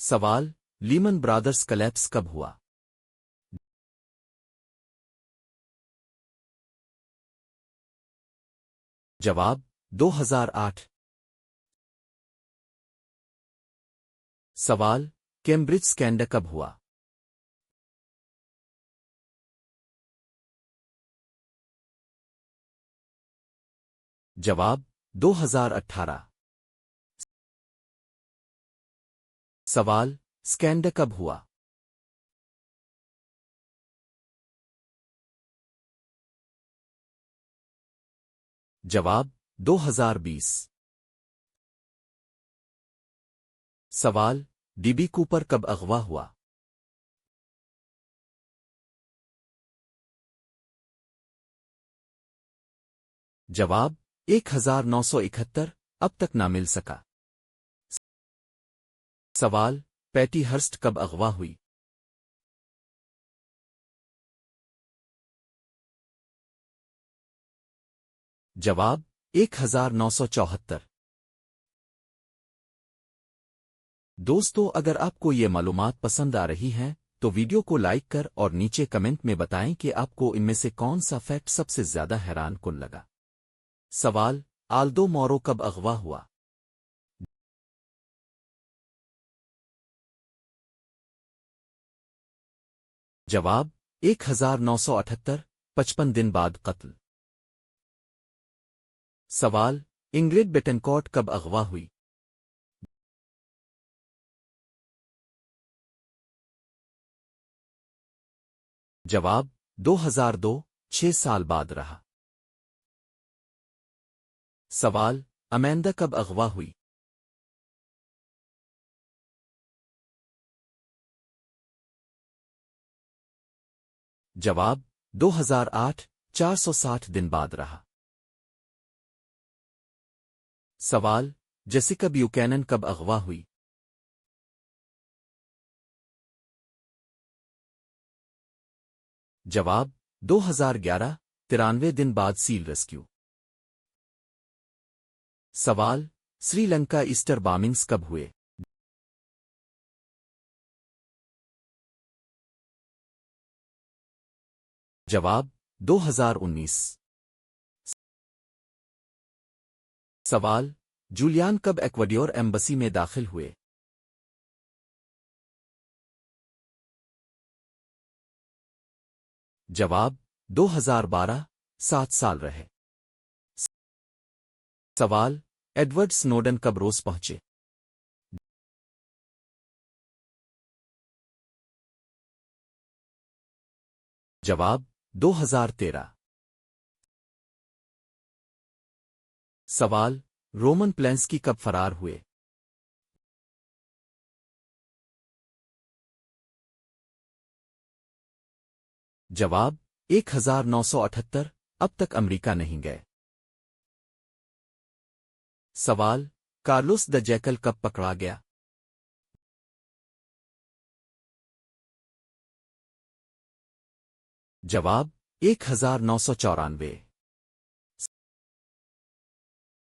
सवाल, Lehman brothers collapse कब हुआ? जवाब, 2008। सवाल, कैम्ब्रिज स्कैंडल कब हुआ? जवाब, 2018। सवाल, स्कैंडल कब हुआ? जवाब, 2020। सवाल, डीबी कूपर कब अगवा हुआ? जवाब, 1971। अब तक ना मिल सका। सवाल, पैटी हर्स्ट कब अगवा हुई? जवाब, 1974। दोस्तों, अगर आपको ये मालूमात पसंद आ रही हैं तो वीडियो को लाइक कर और नीचे कमेंट में बताएं कि आपको इनमें से कौन सा फैक्ट सबसे ज्यादा हैरान कुन लगा। सवाल, आल्दो मोरो कब अगवा हुआ? जवाब, 1978। 55 दिन बाद कत्ल। सवाल, इंग्रिड बेटनकॉर्ट कब अगवा हुई? जवाब, 2002। 6 साल बाद रहा। सवाल, अमेंडा कब अगवा हुई? जवाब, 2008। 460 दिन बाद रहा। सवाल, जेसिका ब्यूकैनन कब अगवा हुई? जवाब, 2011। 93 दिन बाद सील रेस्क्यू। सवाल, श्रीलंका ईस्टर बॉम्बिंग्स कब हुए? जवाब, 2019। सवाल, जूलियान कब इक्वाडोर एम्बसी में दाखिल हुए? जवाब, 2012। 7 साल रहे। सवाल, एडवर्ड स्नोडन कब रूस पहुंचे? जवाब, 2013। सवाल, रोमन प्लेंस्की कब फरार हुए? जवाब, 1978। अब तक अमेरिका नहीं गए। सवाल, कार्लोस द जैकल कब पकड़ा गया? जवाब, 1994।